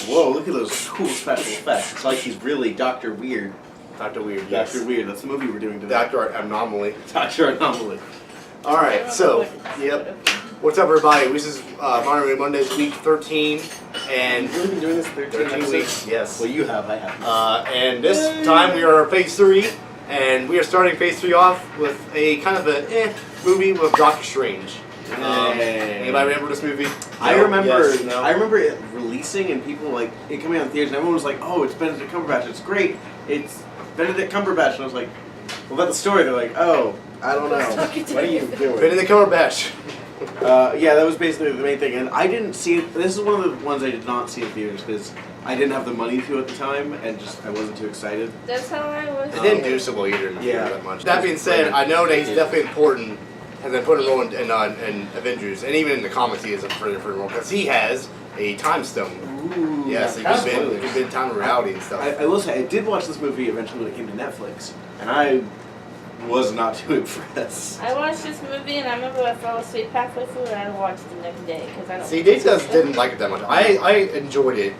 Whoa, look at those cool special effects. It's like he's really Dr. Weird. Dr. Weird, yes. Dr. Weird, that's the movie we're doing today. Dr. Anomaly. Dr. Anomaly. Alright, so, yep. What's up, everybody? This is Monterey Mondays, week 13. And You've really been doing this 13 weeks, yes. Well, you have, I have. And this time we are phase 3. And we are starting phase 3 off with a kind of a movie with Doctor Strange. Anybody remember this movie? I remember. Yes, no? I remember it releasing and people like it coming out in theaters, and everyone was like, "Oh, it's Benedict Cumberbatch. It's great. It's Benedict Cumberbatch." And I was like, "What about the story?" They're like, "Oh, I don't know. What are you doing?" Benedict Cumberbatch. Yeah, that was basically the main thing, and I didn't see it. This is one of the ones I did not see in theaters because I didn't have the money to at the time, and I wasn't too excited. That's how I was. It didn't do so well either in the theater Yeah. that much. That being said, I know that he's definitely important. Has been put a role in Avengers, and even in the comics, he has a pretty role because he has a time stone. Ooh, Yes, he's been time and reality and stuff. I will say I did watch this movie eventually when it came to Netflix, and I was not too impressed. I watched this movie and I remember I fell asleep halfway through and I watched it the next day because I don't. See, they just didn't like it that much. I enjoyed it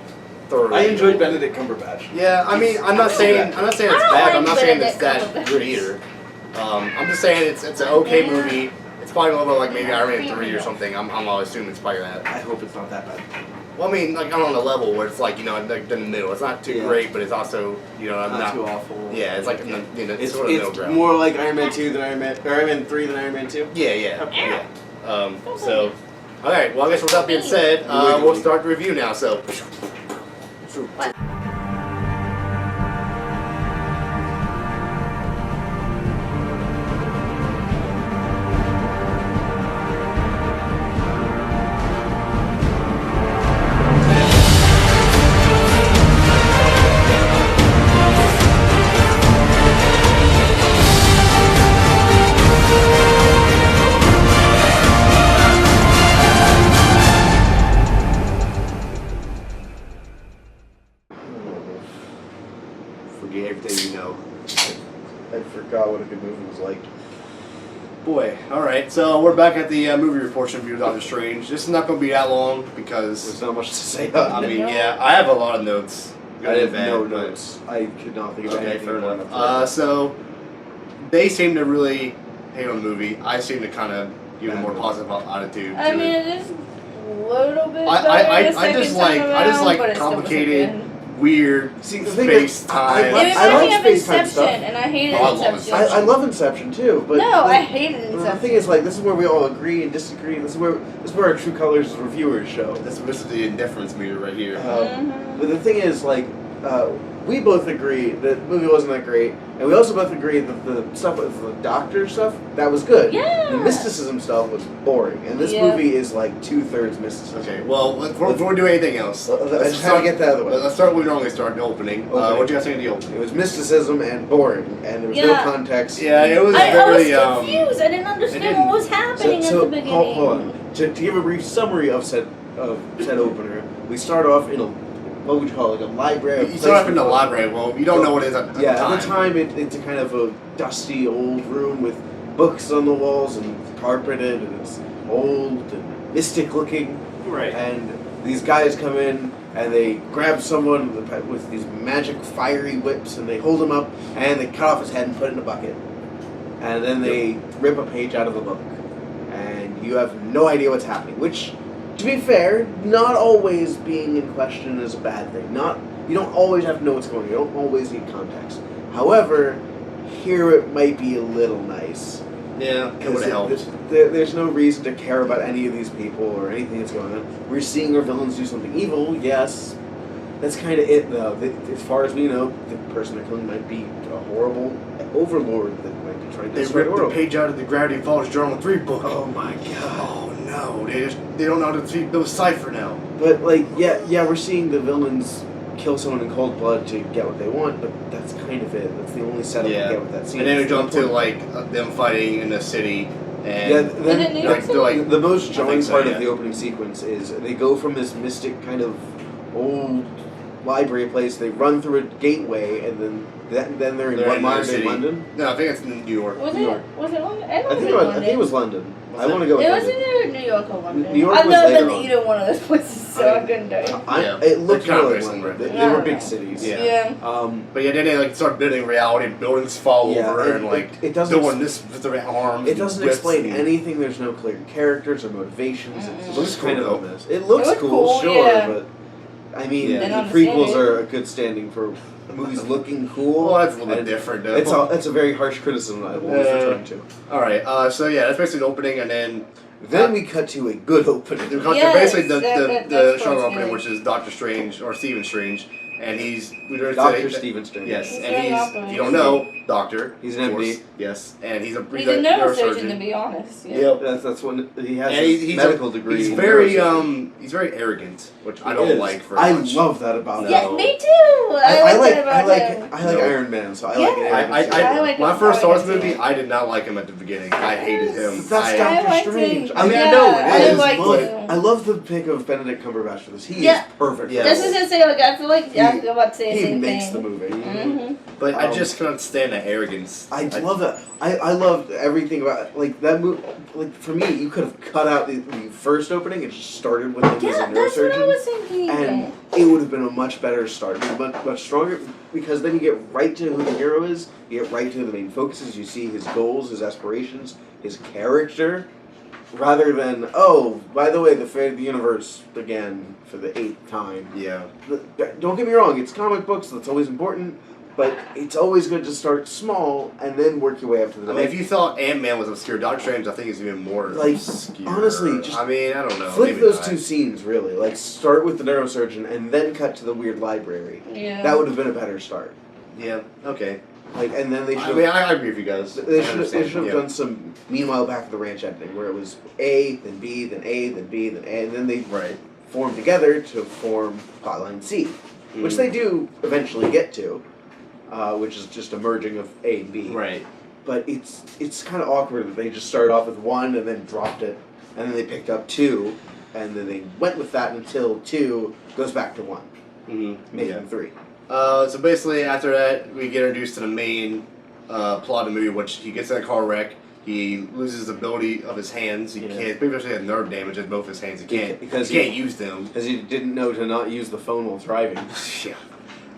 thoroughly. I enjoyed Benedict Cumberbatch. Yeah, I mean, I'm not saying it's I don't bad. like I'm not saying it's Benedict that Cumberbatch. good either. I'm just saying it's an okay movie. It's probably a little bit like maybe Iron Man 3 or something. I'm assuming it's probably that. I hope it's not that bad. Well, I mean, like I'm on a level where it's like like in the middle. It's not too great, but it's also I'm Not too awful. Yeah, it's like in the It's, sort of middle it's ground. more like Iron Man 2 than Iron Man 3 than Iron Man 2. Yeah. Okay. So, all right. Well, I guess with that being said, we'll start the review now. So. What? Forget everything you know. I forgot what a good movie was like. Boy, alright, so we're back at the movie portion of Doctor Strange. This is not going to be that long because, There's not much to say. I mean, yeah, I have a lot of notes. I have Bad, no but- notes. I could not think of Okay, anything. fair more enough. than So, they seem to really hate on the movie. I seem to kind of give a more positive attitude I to mean, it. it is a little bit better I the just second like time I just around, like but it still wasn't complicated, good. weird See, the thing space is, time. It I reminded like me of space-time Inception, stuff. and I hated Oh, I love Inception. Inception. I love Inception too, but No, I like, hated the Inception. thing is, like, this is where we all agree and disagree. This is where our true colors as reviewers show. This is the indifference meter right here. But the thing is, like, we both agree that the movie wasn't that great, and we also both agree that the stuff with the doctor stuff, that was good. Yeah. The mysticism stuff was boring, and this Yeah. movie is like 2/3 mysticism. Okay, well, before we do anything else, I just had to get that out of the way. Let's start where we normally start, the opening. What do you guys think of the opening? It was mysticism and boring, and there was no Yeah. context. Yeah, it was I very. was confused. I didn't understand what was happening at the beginning. Hold on. To give a brief summary of said opener, we start off in a, what would you call it, like a library? You start off in the library. Well, you don't know what it is at the time. Yeah, at the time it's a kind of a dusty old room with books on the walls and carpeted, and it's old and mystic looking. Right. And these guys come in and they grab someone with these magic fiery whips, and they hold him up and they cut off his head and put it in a bucket. And then they rip a page out of the book, and you have no idea what's happening. Which, to be fair, not always being in question is a bad thing. You don't always have to know what's going on. You don't always need context. However, here it might be a little nice. Yeah, it would have helped. There's no reason to care about any of these people or anything that's going on. We're seeing our villains do something evil, yes. That's kind of it, though. As far as we know, the person they're killing might be a horrible overlord that might be trying to They destroy ripped the the world. page out of the Gravity Falls Journal 3 book. Oh my god. Oh no, they don't know how to build a cipher now. But, like, yeah, we're seeing the villains kill someone in cold blood to get what they want, but that's kind of it. That's the only setup Yeah. we get with that scene. And then we It's jump to not like them fighting in the city, and Yeah, Is it New then, York they're like the most I jarring think so, part yeah. of the opening sequence is they go from this mystic kind of old library place, they run through a gateway, and then they're in They're in modern the day city. London. No, I think it's in New York. Was New York. it London? I think it was London. Was I it? want to go with It was London. either New York or London. New York I've was never later been to on. either one of those places. so I couldn't do it. It looked They're kind of really very like similar. they were big cities. Yeah. Yeah. But yeah, then they like start building reality, buildings fall over, and like it doesn't doing this with their arms. It doesn't whips explain and- anything. There's no clear characters or motivations. Mm-mm. It's Looks just kind cool, of a mess. It looks It looked cool, cool, sure, yeah. but I mean, Yeah. the Didn't prequels understand are a good standing for movies looking cool. Well, that's a little bit and different, though. It's a very harsh criticism I will return to. All right, so yeah, that's basically the opening, and then we cut to a good opening. we cut to Yes, basically the that's strong what's opening, good. which is Doctor Strange or Stephen Strange, and Dr. Stephen Strange. Yes, He's and very he's operating. if you don't know, doctor. He's an of course. MD. Yes, and he's a He's a neurosurgeon, to be honest. Yeah. Yep. That's when he has And his he's medical degree. He's in very neurosurgery. he's very arrogant, which I He don't is. like very I much. love that about him. Yeah, me too. I like that about him. I like No. Iron Man, so I like Yeah. it. I like when I him. first saw this I like him movie, too. I did not like him at the beginning. I hated him. But that's I Doctor liked Strange. him. I mean, I Yeah, know it I is, liked but him. I love the pick of Benedict Cumberbatch for this. He Yeah. is perfect. Yeah. This is to say, like, I feel like I was about to say the He same makes thing. the movie. Mm-hmm. But I Um, just cannot stand that arrogance. I love that. I loved everything about like that movie. Like for me, you could have cut out the first opening and just started with him as a Yeah, that's what I neurosurgeon, was thinking. and it would have been a much better start, much stronger. Because then you get right to who the hero is. You get right to who the main focus is. You see his goals, his aspirations, his character, rather than by the way, the fate of the universe began for the 8th time. Yeah. Don't get me wrong, it's comic books, that's always important, but it's always good to start small and then work your way up to the I mean, if you thought Ant-Man was obscure, Doctor Strange, I think, is even more Like, obscure. honestly, just I mean, I don't know. flip maybe those not. two scenes, really. Like, start with the neurosurgeon and then cut to the weird library. Yeah. That would have been a better start. Yeah, okay. Like, and then they I should mean, I agree with you guys. they I should understand, have yeah. done some Meanwhile Back at the Ranch ending, where it was A, then B, then A, then B, then A, and then they Right. form together to form Plotline C, which Mm. they do eventually get to, which is just a merging of A and B. Right. But it's kind of awkward that they just started off with 1 and then dropped it, and then they picked up 2, and then they went with that until 2 goes back to 1, making 3. So basically, after that, we get introduced to the main plot of the movie, which he gets in a car wreck. He loses the ability of his hands. He can't. Pretty much had nerve damage in both his hands. He can't use them. Because he didn't know to not use the phone while driving. Yeah.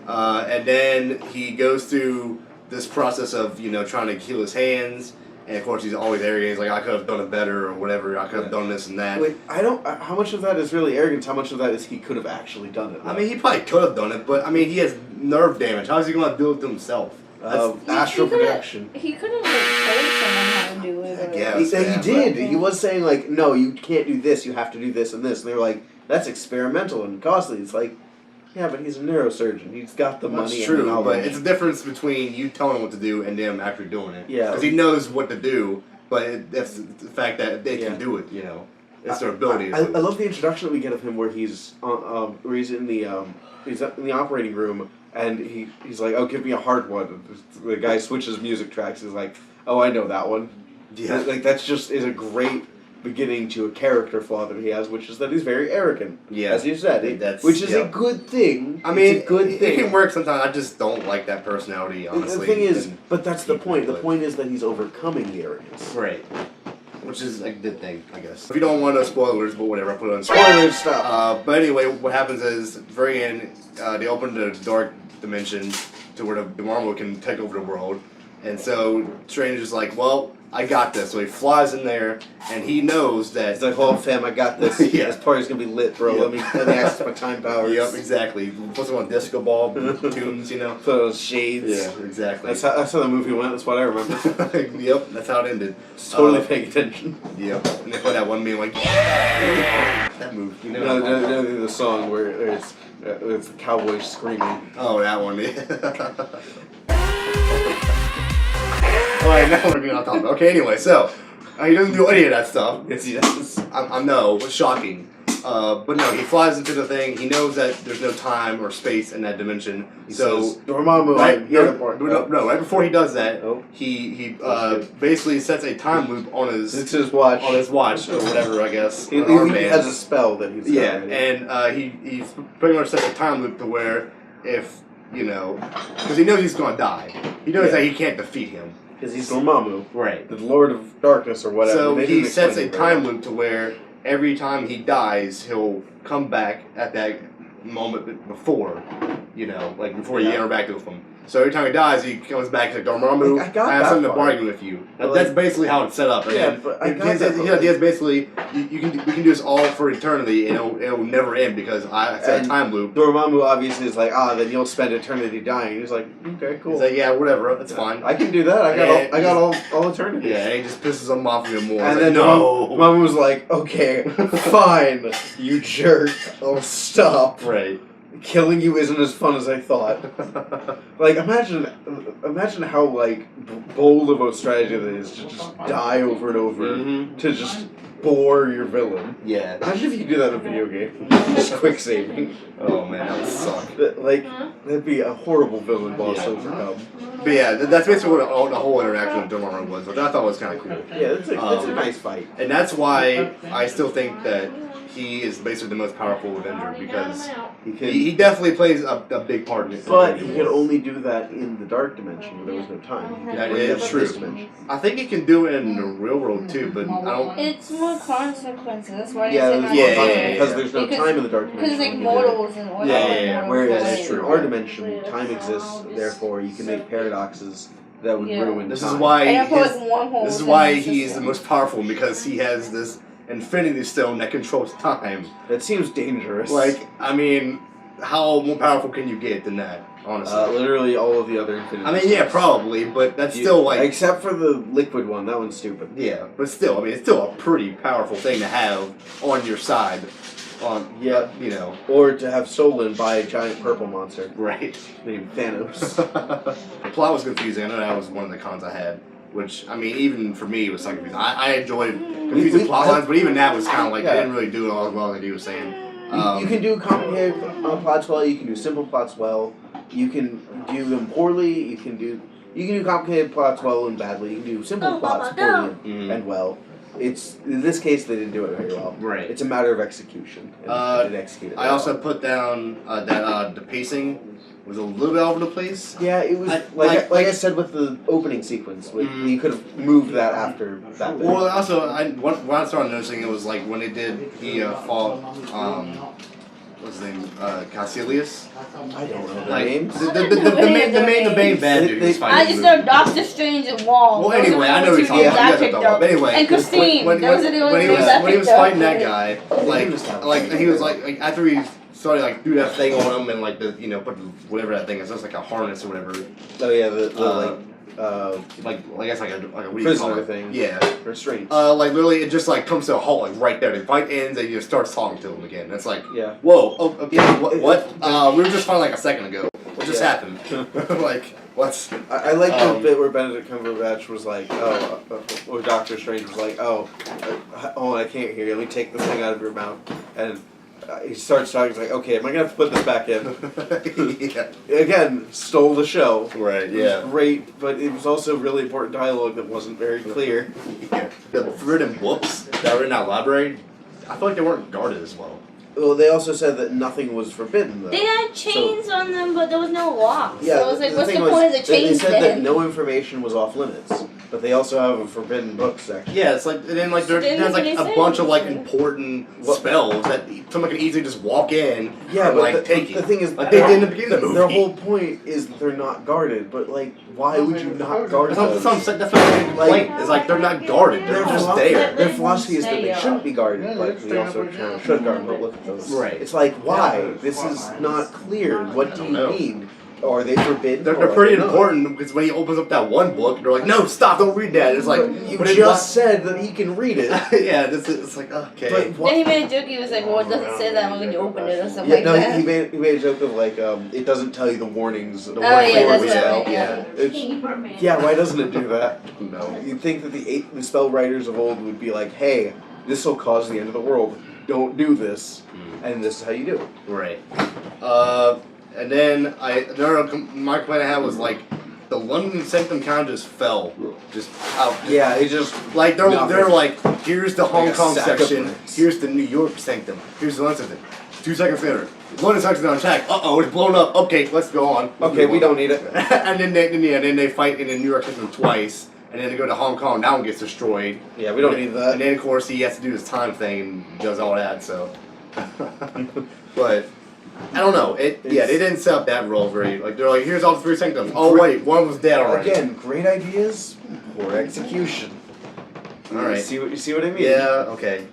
And then he goes through this process of trying to heal his hands, and of course he's always arrogant. He's like, I could have done it better or whatever. I could have done this and that. Wait, I don't. How much of that is really arrogance? How much of that is he could have actually done it? I mean, he probably could have done it, but I mean, he has nerve damage. How is he going to do it to himself? Astral projection. He could have told someone how to do it. I guess. He did. Yeah. He was saying like, no, you can't do this. You have to do this and this. And they were like, that's experimental and costly. It's like, yeah, but he's a neurosurgeon. He's got the money. That's true, and the but knowledge. it's a difference between you telling him what to do and them actually doing it. Yeah. Because he knows what to do, but that's the fact that they can do it. It's their ability. I love the introduction that we get of him where he's in the he's in the operating room and he's like, oh, give me a hard one. The guy switches music tracks. He's like, oh, I know that one. Yeah. Like that's just is a great beginning to a character flaw that he has, which is that he's very arrogant. Yeah. As you said, which is yeah. a good thing. I mean, it's a good thing. It can work sometimes. I just don't like that personality, honestly. The thing is, and but that's the keep point. it, The but- point is that he's overcoming the arrogance. Right. Which is a good thing, I guess. If you don't want no spoilers, but whatever, I'll put it on Spoilers, stop. But anyway, what happens is, at the very end, they open the dark dimension to where the Marvel can take over the world. And so Strange is like, well, I got this. So he flies in there, and he knows that... It's like, oh, fam, I got this. Yeah. This party's gonna be lit, bro. Yeah. Let me access my time powers. Yep, exactly. Puts him on disco ball tunes, Put those shades. Yeah, exactly. That's how the movie went. That's what I remember. Yep, that's how it ended. Totally paying attention. Yep. And they put that one meme like, yeah! That move. No, the song where it's the cowboys screaming. Oh, that one. Alright, now we're going on top. Okay, anyway, so he doesn't do any of that stuff. Yes, he does. I know, it's shocking. But no, he flies into the thing. He knows that there's no time or space in that dimension. He So says, Dormammu, right, I'm here to part. right before he does that, Oh. he basically sets a time loop on It's his his watch. or whatever, I guess. He an armband. has a spell that he's Yeah, already. and he pretty much sets a time loop to where if because he knows he's gonna die. He knows that he can't defeat him. Because he's Dormammu, Right. the Lord of Darkness or whatever. So They he didn't sets explain a it very time well. loop to where every time he dies, he'll come back at that moment before, like before you interacted with him. So every time he dies, he comes back to like, Dormammu, I have something to bargain with you. That's basically how it's set up. Yeah, And but I got his that. idea is basically, we can do this all for eternity, and it'll never end because I set a time loop. Dormammu obviously is like, then you'll spend eternity dying. He's like, okay, cool. He's like, yeah, whatever, that's fine. I can do that. I got all eternity. Yeah, and he just pisses him off even more. And Like, then no. Mom was like, okay, fine, you jerk. I'll stop. Right. Killing you isn't as fun as I thought. Like, imagine how, like, bold of a strategy that is to just die over and over to just bore your villain. Yeah. Imagine if you do that in a video game. Just quick saving. Oh man, that would suck. Like, that'd be a horrible villain boss to overcome. But yeah, that's basically what the whole interaction with Dormammu was, which I thought was kind of cool. Yeah, that's a nice fight. And that's why I still think that he is basically the most powerful Avenger, because he definitely plays a big part in it. But he could only do that in the Dark Dimension where there was no time. That is true. I think he can do it in the real world too, but I don't... It's more consequences, that's why Because there's no time in the Dark Dimension. Because it's like mortals and all that. Whereas in our dimension, time exists, therefore you can make paradoxes that would ruin This time. is why he is the most powerful, because he has this Infinity Stone that controls time. That seems dangerous. Like, I mean, how more powerful can you get than that, honestly? Literally all of the other Infinity I mean, yeah, probably, but that's still like... Except for the liquid one, that one's stupid. Yeah, but still, I mean, it's still a pretty powerful thing to have on your side. Or to have Solon buy a giant purple monster. Right. Named Thanos. The plot was confusing. I know that was one of the cons I had. Which, I mean, even for me, it was so confusing. I enjoyed confusing plot lines, but even that was kind of like, they didn't really do it all as well as he was saying. You can do complicated plots well, you can do simple plots well, you can do them poorly, you can do complicated plots well and badly, you can do simple plots poorly and well. In this case, they didn't do it very well. Right. It's a matter of execution. And they executed it I also put down that the pacing was a little bit all over the place. Yeah, it was like I said with the opening sequence. You could have moved that after that. Well, also, when I started noticing, it was like when he fought, what's his name, Caecilius? I don't know like, names. The main bad dude was fighting. I just know Doctor Strange and Wong. Well, anyway, I know what he's talking about. But anyway, and Christine. When he was fighting that guy, like he was like after he started like do that thing on him and like put whatever that thing is, it's like a harness or whatever. Oh yeah, I guess like a what do you prisoner call it? thing. Yeah. Restraint. Like literally, it just like comes to a halt like right there. The fight ends and he just starts talking to him again. It's like, whoa, oh, okay, what? We were just fighting like a second ago. What just happened? Like, what's? I like the bit where Benedict Cumberbatch was like, or Doctor Strange was like, I can't hear you. Let me take this thing out of your mouth. And he starts talking. He's like, okay, am I gonna have to put this back in? Yeah. Again, stole the show. Right. It was great, but it was also really important dialogue that wasn't very clear. Yeah. The written books that were in that library, I feel like they weren't guarded as well. Well, they also said that nothing was forbidden, though. They had chains on them, but there was no locks. Yeah, so it was like, what's the point of the chains They said then? that no information was off limits, but they also have a forbidden book section. Yeah, it's like, and then like there's like a bunch of like important spells that someone can easily just walk in and like take it. The thing is, like they did in the beginning of the movie. Their whole point is that they're not guarded, but like, why would you not guard them? That's what I'm complaint. It's like they're not guarded. They're just there. Their philosophy is that they shouldn't be guarded, but we also should guard them. But look at those. Right. It's like, why? This is not clear. What do you need? Are they forbidden? They're pretty important because when he opens up that one book, they're like, "No, stop! Don't read that." It's like you just said that he can read it. Yeah, it's like okay. Then he made a joke. He was like, "Well, it doesn't say that when you open it or something like that." He made a joke of like, it doesn't tell you the warnings. The that's spell. right. Yeah, why doesn't it do that? No. You'd think that the spell writers of old would be like, "Hey, this will cause the end of the world. Don't do this," and this is how you do it. Right. And then my complaint I had was like the London Sanctum kind of just fell, just out. Yeah, it just like they're like, here's the Hong Kong section, bricks. here's the New York Sanctum, here's the London Sanctum. 2 seconds later, London Sanctum's on attack. It's blown up. Okay, let's go on. Okay, we don't need it. And then they fight in the New York Sanctum twice. And then they go to Hong Kong, that one gets destroyed. Yeah, we don't need that. And then, of course, he has to do his time thing and does all that, so. But I don't know. They didn't set up that role very. Like they're like, here's all the 3 sanctums. Oh wait, one was dead already. Again, great ideas, poor execution. All right. You see what I mean? Yeah. Okay.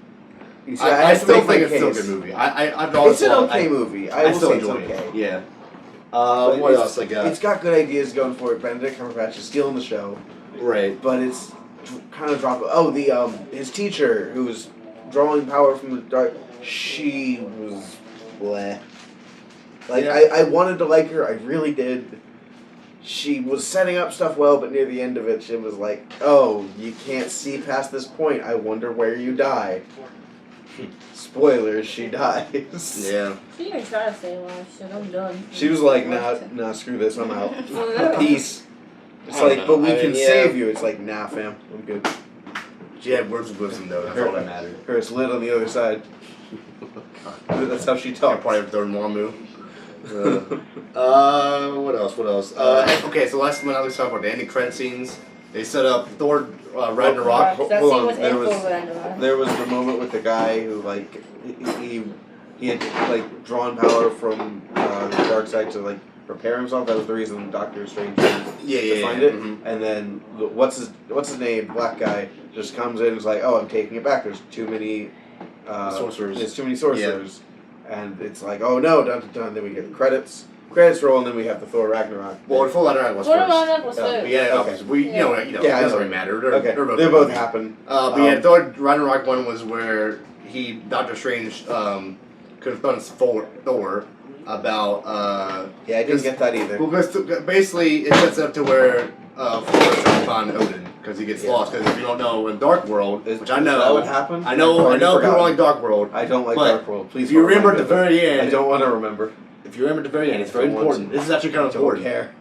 You see, I have to still make my think it's still a case. good movie. I've It's also, an okay movie. I will still say it's enjoy okay. it. Yeah. But What else I got? It's got good ideas going for it. Benedict Cumberbatch is stealing the show, Right. but it's kind of dropped. Oh, his teacher who was drawing power from the dark. She was bleh. Like Yeah. I wanted to like her. I really did. She was setting up stuff well, but near the end of it, she was like, "Oh, you can't see past this point. I wonder where you die." Spoilers: she dies. Yeah. She didn't try to say a lot of shit. I'm done. She was like, "Nah, screw this. I'm out. Yeah. Peace." It's I don't like, know. but we I can mean, yeah. save you. It's like, nah, fam, I'm good. She had words of wisdom though. That's all that mattered. Hers lit on the other side. That's how she Got talked. part of their Normu. What else? Okay, so last one I was talking about the ending credit scenes. They set up Thor Ragnarok. Hold That on, scene was there in was- full Ragnarok. There was the moment with the guy who like he had like drawn power from the dark side to like repair himself. That was the reason Doctor Strange used to find it. Mhm. And then what's his name? Black guy just comes in and is like, "Oh, I'm taking it back. There's too many Sorcerers. There's too many sorcerers." And it's like, "Oh no!" Dun dun dun. Then we get the credits roll, and then we have the Thor Ragnarok. Well, Full Ragnarok was What first. Ragnarok was Oh, first? Yeah, Okay. okay. We, Yeah, it I doesn't know. really matter. Okay, They're both happen. But yeah, Thor Ragnarok one was where Doctor Strange confronts Thor about Yeah, I didn't get that either. well, because basically it sets up to where Thor is trying to find Odin because he gets Yeah. lost. Because if you don't know, in Dark World, which I know, that would happen. I know people like Dark World. I don't like But Dark World. Please. If you remember at remind the me. very end, I don't want to remember. If you remember at the very end, it's very I don't want important. to. This is actually kind of Don't important. care.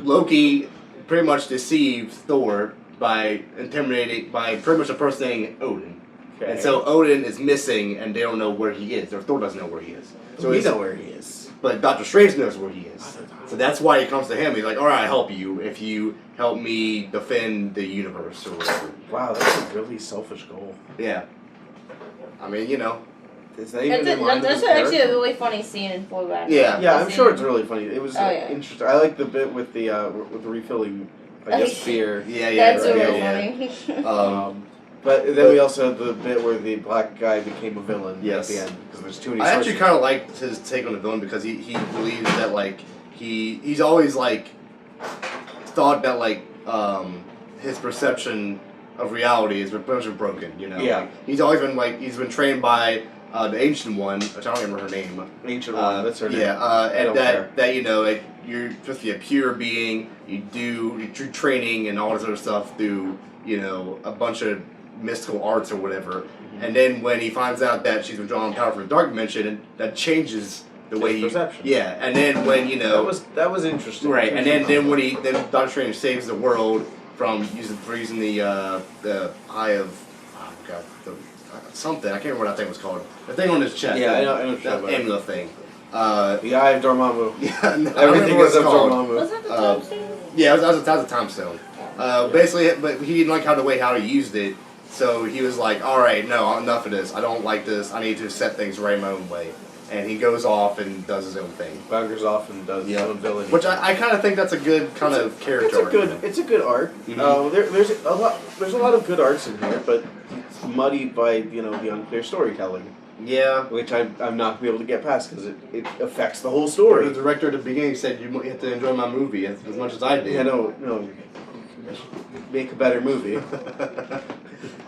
Loki pretty much deceives Thor by pretty much impersonating Odin. Okay. And so Odin is missing, and they don't know where he is, or Thor doesn't know where he is. So we he's- know where he is. But Doctor Strange knows where he is. So that's why he comes to him. He's like, "All right, I'll help you if you help me defend the universe or whatever." Wow, that's a really selfish goal. Yeah. I mean, you know. Is that even That's, in line with that's his actually a character? really funny scene in full Ragnarok. Yeah. Yeah, The I'm scene- sure it's really funny. It was Oh, yeah. interesting. I like the bit with the refilling, I guess, beer. Yeah, yeah. That's right, really yeah. funny. But then we also had the bit where the black guy became a villain Yes. at the end because there's too many. I actually sorcerers. kind of liked his take on the villain because he believes that like he's always like thought that like his perception of reality is pretty much broken. You know. Yeah. Like, he's always been he's been trained by the ancient one, which I don't remember her name. Ancient one. That's her name. Yeah. I And don't care. that you know like you're supposed to be a pure being. You do training and all this other stuff through a bunch of mystical arts or whatever. And then when he finds out that she's withdrawing power from the dark dimension, that changes the way His perception. Yeah, and then when that was interesting. right, and then when then Doctor Strange saves the world from using the eye of something I can't remember what that thing was called. The thing on his chest. Yeah, I know what you're talking that about. amulet thing. The Eye of Dormammu. Yeah, no, Everything was is of Dormammu. Was that the time scene? Yeah, that was a time stone. Basically, but he didn't like the way how he used it, so he was like, "All right, no, enough of this. I don't like this. I need to set things right my own way." And he goes off and does his own thing, Buggers off and does his own villain. which I kind of think that's a good kind of character. It's a good arc. Mhm. There's a lot of good arcs in here, but it's muddied by the unclear storytelling, Yeah. which I'm not gonna be able to get past because it affects the whole The story. director at the beginning said you have to enjoy my movie as much as I did. Yeah, no, make a better movie.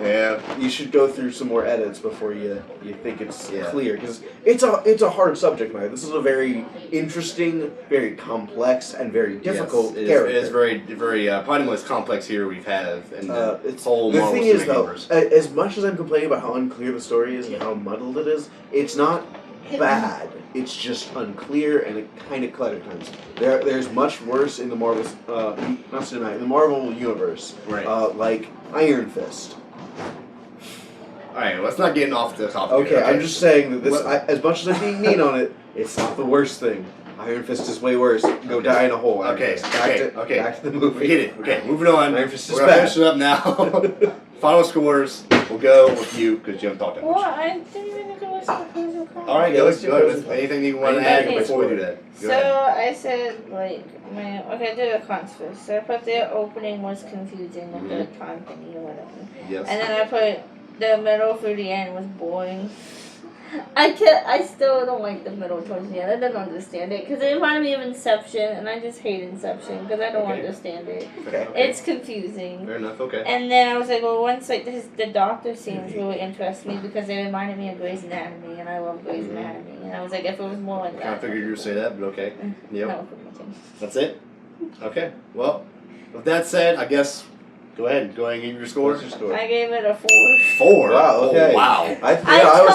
Yeah. You should go through some more edits before you think it's Yeah. clear because it's a hard subject matter. This is a very interesting, very complex, and very difficult Yes, character. it is very probably the most complex hero we've had in the It's whole the Marvel thing is Cinematic though, Universe. as much as I'm complaining about how unclear the story is and how muddled it is, it's not bad. It's just unclear and it kind of cluttered times. There's much worse in the Marvel, not cinematic, in the Marvel universe, Right. like Iron Fist. Alright, let's not get off the topic. Okay, here, I'm just saying that this, Well- as much as I'm being mean on it, it's not the worst thing. Iron Fist is way worse. Go die in a hole. Iron Okay, Fist. okay. Back to the movie. Forget it. Okay, moving on. Iron Fist is We're gonna bad. finish it up now. Final scores. We'll go with you because you haven't talked that Well, much. I didn't even go with the crime. All right, Yeah, go let's do ahead. pros and cons. Anything you want to add Okay. before we do that? Go So ahead. I said I did the cons first. So I put the opening was confusing with the time thingy or whatever, Yes. and then I put the middle through the end was boring. I still don't like the middle towards the end. I don't understand it because it reminded me of Inception, and I just hate Inception because I don't Okay. understand it. Okay. It's confusing. Fair enough. Okay. And then I was like, well, once the doctor scenes really interest me because they reminded me of Grey's Anatomy, and I love Grey's Anatomy. And I was like, if it was more like I kind of that. figured you would say that, but okay. Yep. That was pretty much it. That's it? Okay. Well, with that said, I guess go ahead and give your score. What's your score? I gave it a 4. 4. Wow, okay. Oh, wow. I was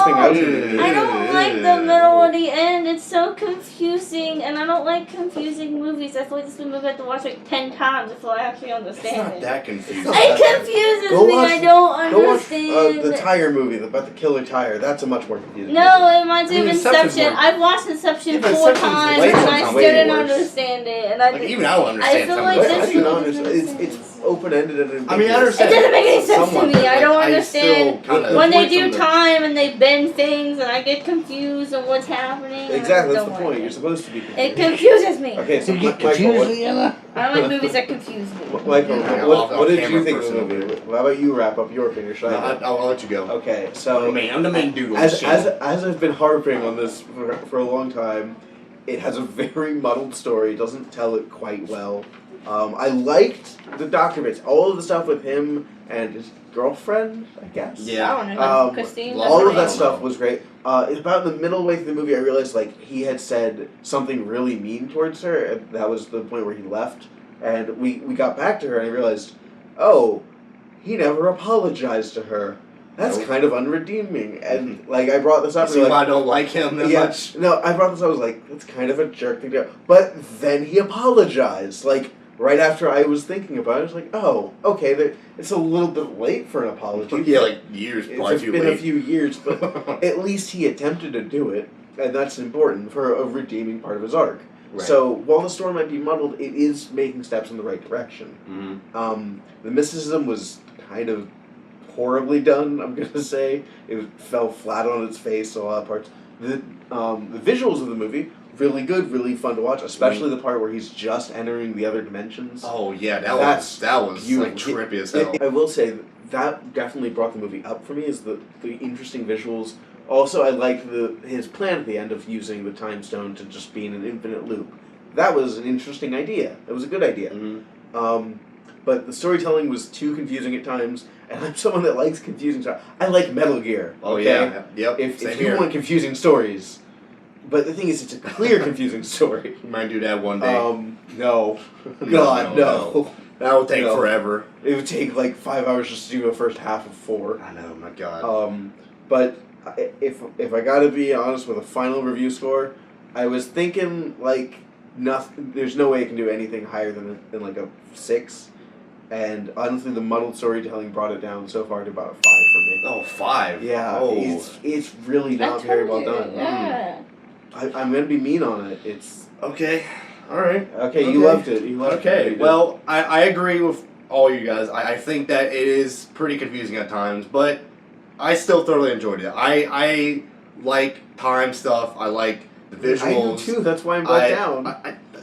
thinking I was going to I don't like the middle or the end. It's so confusing, and I don't like confusing movies. I feel like this movie I have to watch like 10 times before I actually It's understand not it. that confusing. It confuses Go me. watch- I don't Go watch understand. the tire movie about the killer tire. That's a much more confusing No, movie. it reminds me of I mean, Inception's Inception. more- I've watched Inception Yeah, but 4 Inception's times, way and more- I still way didn't worse. understand it. And I Like, even I don't understand I feel some like of But it. this I can movie understand. doesn't make It's sense. open-ended and I mean, I understand. It doesn't make any sense to Somewhat, me. but, I don't like, understand. still kinda- When they point do from the- time and they bend things, and I get confused on what's happening. Exactly, I that's don't the like point. You're it. supposed to be confused. It confuses me. Okay, so You get Michael, confused, what, Vienna? I don't like movies that confuse me. Michael, Yeah, what did you off-camera think of the person movie? over How about you wrap up your opinion? Should No, I go? I'll let you go. Okay, so I'm the main dude on the as show. I've been harping on this for a long time, it has a very muddled story. It doesn't tell it quite well. I liked the doctor bits, all of the stuff with him and his girlfriend, I guess. Yeah. I don't know. Um, Christine. All of that that's stuff was great. About the middle way through the movie, I realized like he had said something really mean towards her, and that was the point where he left. And we got back to her, and I realized, oh, he never apologized to her. That's Nope. kind of unredeeming. And like I brought this up, See and why like, I don't like him that yeah, much? no, I brought this up. I was like, that's kind of a jerk thing to do. But then he apologized. Like right after I was thinking about it, I was like, oh, okay, it's a little bit late for an apology. Yeah, like years, probably It's too been late. a few years, but at least he attempted to do it, and that's important for a redeeming part of his arc. Right. So while the story might be muddled, it is making steps in the right direction. Mhm. The mysticism was kind of horribly done. I'm gonna say it fell flat on its face. A lot of parts. The visuals of the movie really good, really fun to watch, especially the part where he's just entering the other dimensions. Oh yeah, That's that was like beautiful. trippy as hell. I will say that definitely brought the movie up for me. Is the interesting visuals. Also, I liked his plan at the end of using the time stone to just be in an infinite loop. That was an interesting idea. It was a good idea. Mhm. But the storytelling was too confusing at times, and I'm someone that likes confusing stuff. I like Metal Gear. Oh okay? yeah, yep. If Same you here. want confusing stories, but the thing is, it's a clear confusing story. We might do that one day. No, God, no. That will take No. forever. It would take like 5 hours just to do the first half of 4. I know, my God. But if I gotta be honest with a final review score, I was thinking like nothing. There's no way it can do anything higher than like a 6. And honestly, the muddled storytelling brought it down so far to about a 5 for me. Oh, 5. Yeah, Oh. it's really I not very well told you, done. Yeah. I'm gonna be mean on it. It's Okay. All right. okay. You Okay. loved it. You loved it. Okay. You did. Well, I agree with all you guys. I think that it is pretty confusing at times, but I still thoroughly enjoyed it. I like time stuff. I like the visuals. I do too. That's why I'm brought down.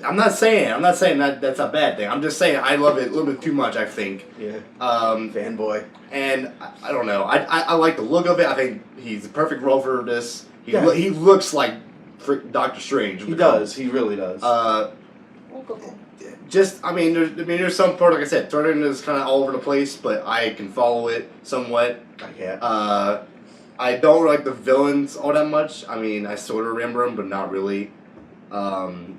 I'm not saying that that's a bad thing. I'm just saying I love it a little bit too much, I think. Yeah. And Fanboy. I don't know. I like the look of it. I think he's the perfect role for this. Yeah. He looks like Doctor Strange. He does. He really does. There's some part, like I said, Jordan is kind of all over the place, but I can follow it somewhat. I can't. I don't like the villains all that much. I mean, I sort of remember them, but not really. And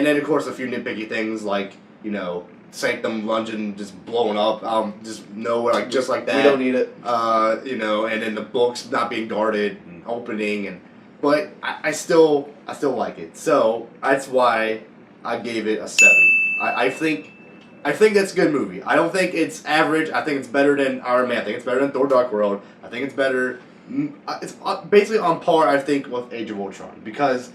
then, of course, a few nitpicky things like, Sanctum lunging, just blowing up, just nowhere, just like that. We don't need it. And then the books not being guarded and opening, but I still like it. So that's why I gave it a 7. I think that's a good movie. I don't think it's average. I think it's better than Iron Man. I think it's better than Thor: Dark World. I think it's better. It's basically on par, I think, with Age of Ultron, because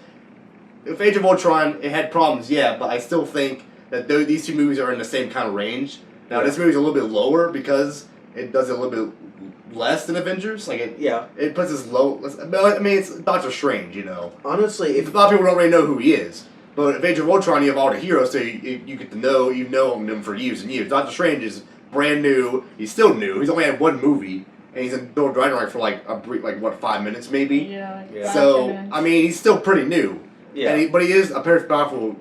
if Age of Ultron, it had problems, yeah, but I still think that these two movies are in the same kind of range. Now, this movie's a little bit lower because it does it a little bit less than Avengers. Like it puts as low. I mean, it's Doctor Strange, you know. Honestly, If a lot of people don't really know who he is, but in Age of Ultron, you have all the heroes, so you get to know them for years and years. Doctor Strange is brand new. He's still new. He's only had one movie, and he's in Thor Ragnarok for like 5 minutes maybe. Yeah. So I mean, he's still pretty new. yeah. And but he is a very powerful,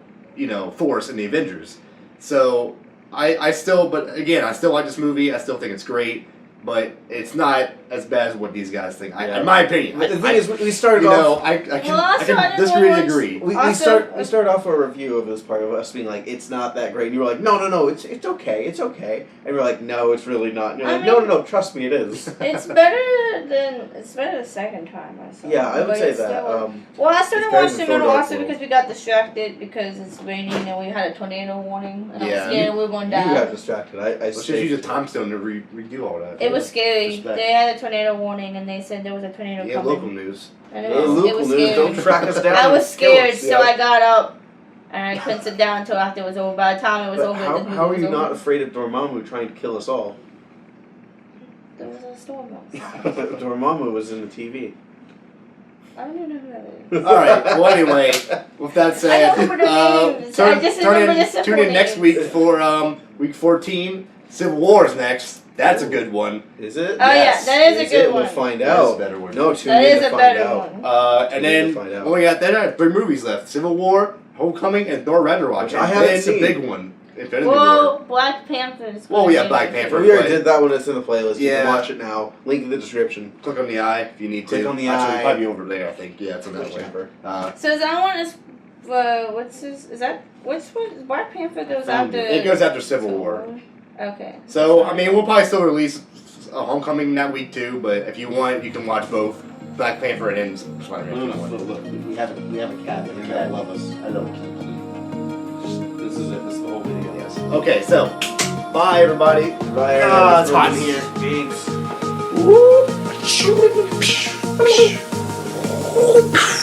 force in the Avengers. So I still like this movie. I still think it's great. But it's not as bad as what these guys think, in my opinion. The thing is, we started off. I can disagree and agree. We started off a review of this part of us being like, it's not that great. And you were like, no, it's okay, it's okay. And we're like, no, it's really not. And you're like, no, trust me, it is. It's better the second time I saw it. Yeah, I would say still, that. Well, I started watching it also World. because we got distracted because it's raining and we had a tornado warning. And I was Yeah. scared we were going down. You got distracted. Let's just use a time stone to redo all that. It was scary. Respect. They had a tornado warning and they said there was a tornado Yeah, coming. local news. And Local was news, scary. don't track us down. I was and kill scared, us, so I got up and I couldn't sit down until after it was over. By the time it was But over, how the movie are was you over. not afraid of Dormammu trying to kill us all? There was a storm outside. Dormammu was in the TV. I don't even know who that is. All right. Well, anyway, with that said, I don't remember the names. I just remember the simple tune in next names. week for week 14. Civil War is next. That's a good one. Is it? Oh, yeah, that is a good We'll one. find That is out. a better one. No, tune That in is to a find better out. one. And then find out. when we got that, 3 movies left: Civil War, Homecoming, and Thor Ragnarok. Which And I haven't then seen. the big one, Infinity Well, War. Black Panther is Well, gonna yeah, be Black there. Panther. We already but- did that one. It's in the playlist. You Yeah. can watch it now. Link in the description. Click on the eye if you need to. Click on the Actually, eye. it'll probably be over there, I think. Yeah, it's on that way. Whichever. So is that one is what's his? Is that which one? Black Panther goes found after. It goes after Civil War. Okay. So, I mean, we'll probably still release a Homecoming that week too, but if you want, you can watch both Black Panther and then Spider-Man. if you want. Look, we have a cat. The cat love us. I know. This is it. This is the whole video. Yes. Okay, so, bye everybody. Bye. Ah, it's hot in here. Thanks. Woo!